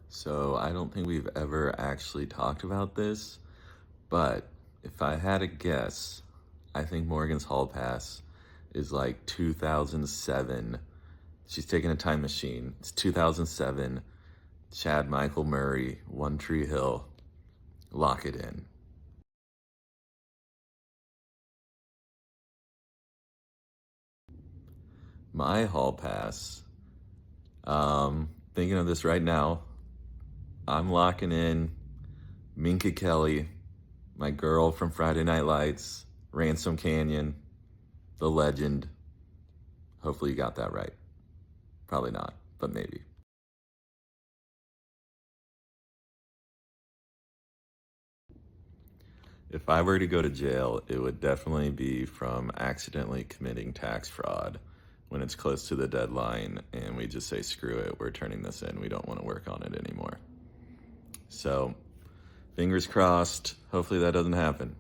So I don't think we've ever actually talked about this, but if I had a guess, I think Morgan's Hall Pass is like 2007. She's taking a time machine. It's 2007. Chad Michael Murray, One Tree Hill. Lock it in. My Hall Pass. Thinking of this right now. I'm locking in Minka Kelly, my girl from Friday Night Lights, Ransom Canyon, the legend. Hopefully you got that right. Probably not, but maybe. If I were to go to jail, it would definitely be from accidentally committing tax fraud when it's close to the deadline and we just say, screw it, we're turning this in. We don't want to work on it anymore. So, fingers crossed. Hopefully that doesn't happen.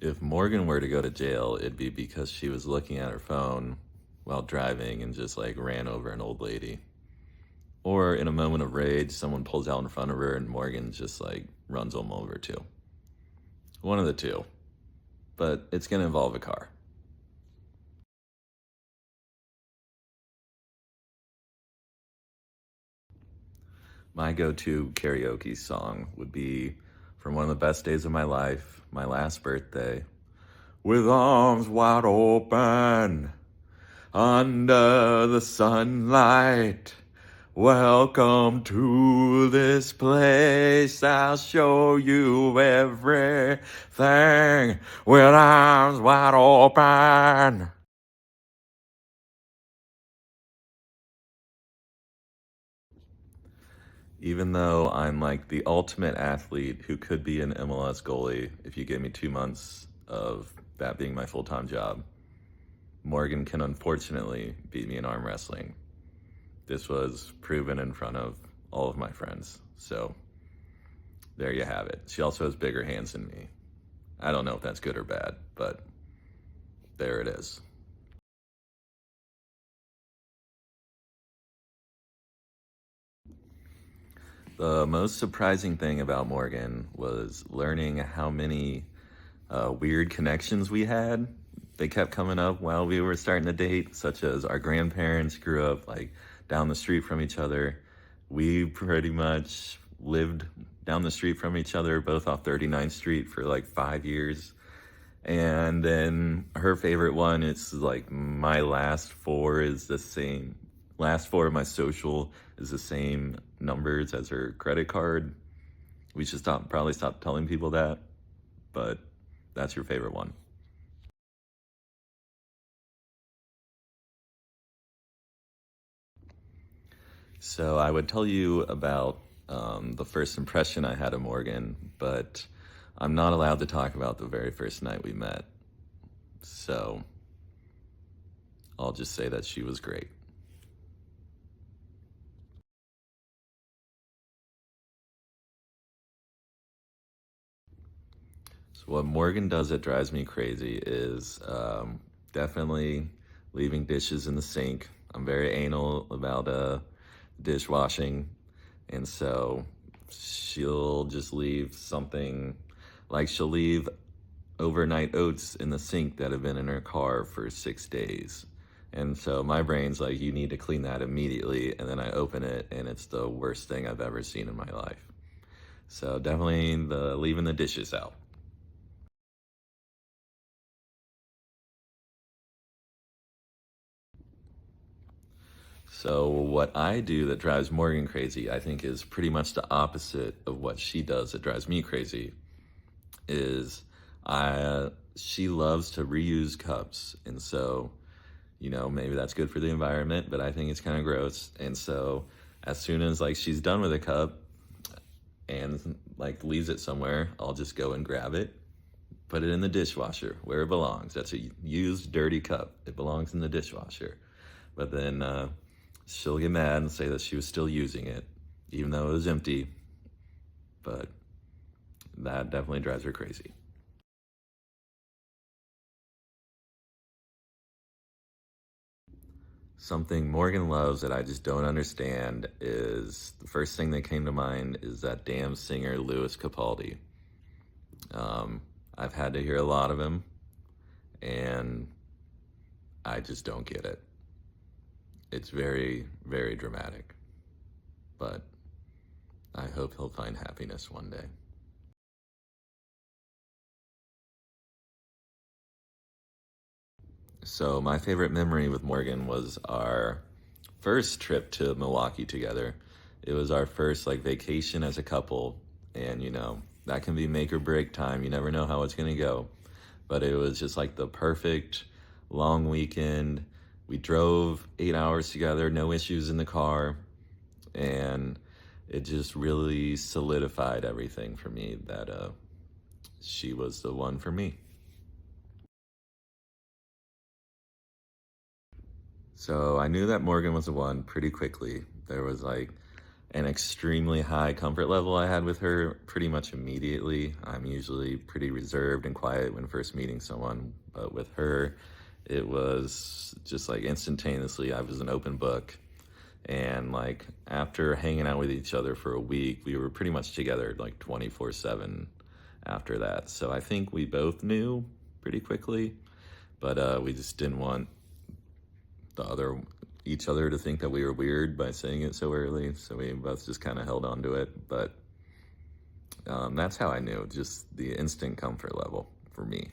If Morgan were to go to jail, it'd be because she was looking at her phone while driving and just like ran over an old lady. Or in a moment of rage, someone pulls out in front of her and Morgan just like runs them over too. One of the two. But it's going to involve a car. My go-to karaoke song would be from one of the best days of my life, my last birthday. With arms wide open, under the sunlight. Welcome to this place. I'll show you everything with arms wide open. Even though I'm like the ultimate athlete who could be an MLS goalie if you give me 2 months of that being my full-time job, Morgan can unfortunately beat me in arm wrestling. This was proven in front of all of my friends. So there you have it. She also has bigger hands than me. I don't know if that's good or bad, but there it is. The most surprising thing about Morgan was learning how many weird connections we had. They kept coming up while we were starting to date, such as our grandparents grew up like down the street from each other. We pretty much lived down the street from each other, both off 39th Street for like 5 years. And then her favorite one is like my last four is the same. Last four of my social is the same numbers as her credit card. We should probably stop telling people that, but that's your favorite one. So I would tell you about the first impression I had of Morgan, but I'm not allowed to talk about the very first night we met. So I'll just say that she was great. So what Morgan does that drives me crazy is definitely leaving dishes in the sink. I'm very anal about dishwashing, and so she'll just leave something, like she'll leave overnight oats in the sink that have been in her car for 6 days. And so my brain's like, you need to clean that immediately. And then I open it and it's the worst thing I've ever seen in my life. So definitely the leaving the dishes out. So what I do that drives Morgan crazy, I think is pretty much the opposite of what she does that drives me crazy. Is she loves to reuse cups, and so maybe that's good for the environment, but I think it's kind of gross. And so as soon as like she's done with a cup and like leaves it somewhere, I'll just go and grab it, put it in the dishwasher where it belongs. That's a used dirty cup. It belongs in the dishwasher. But then she'll get mad and say that she was still using it, even though it was empty. But that definitely drives her crazy. Something Morgan loves that I just don't understand is the first thing that came to mind is that damn singer Louis Capaldi. Um, I've had to hear a lot of him, and I just don't get it. It's very, very dramatic, but I hope he'll find happiness one day. So, my favorite memory with Morgan was our first trip to Milwaukee together. It was our first like vacation as a couple, and that can be make or break time. You never know how it's going to go. But it was just like the perfect long weekend. We drove 8 hours together, no issues in the car, and it just really solidified everything for me that she was the one for me. So I knew that Morgan was the one pretty quickly. There was like an extremely high comfort level I had with her pretty much immediately. I'm usually pretty reserved and quiet when first meeting someone, but with her, it was just like instantaneously, I was an open book. And like after hanging out with each other for a week, we were pretty much together like 24/7 after that. So I think we both knew pretty quickly, but we just didn't want the other each other to think that we were weird by saying it so early. So we both just kind of held on to it. But that's how I knew, just the instant comfort level for me.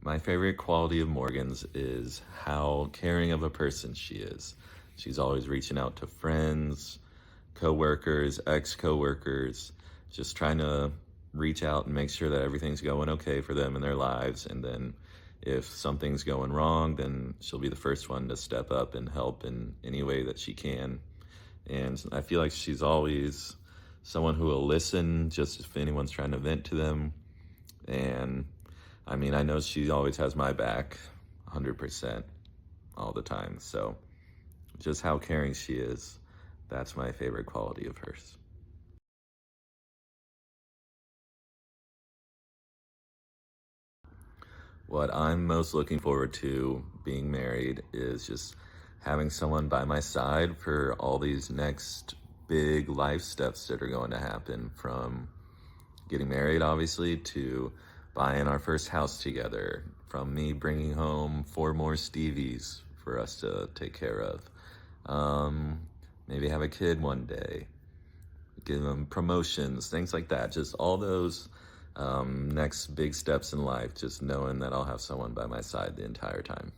My favorite quality of Morgan's is how caring of a person she is. She's always reaching out to friends, coworkers, ex-coworkers, just trying to reach out and make sure that everything's going okay for them in their lives. And then if something's going wrong, then she'll be the first one to step up and help in any way that she can. And I feel like she's always someone who will listen just if anyone's trying to vent to them. And I mean, I know she always has my back 100% all the time. So just how caring she is, that's my favorite quality of hers. What I'm most looking forward to being married is just having someone by my side for all these next big life steps that are going to happen, from getting married, obviously, to buying our first house together, from me bringing home 4 more Stevies for us to take care of. Um, Maybe have a kid one day, give them promotions, things like that. Just all those next big steps in life, just knowing that I'll have someone by my side the entire time.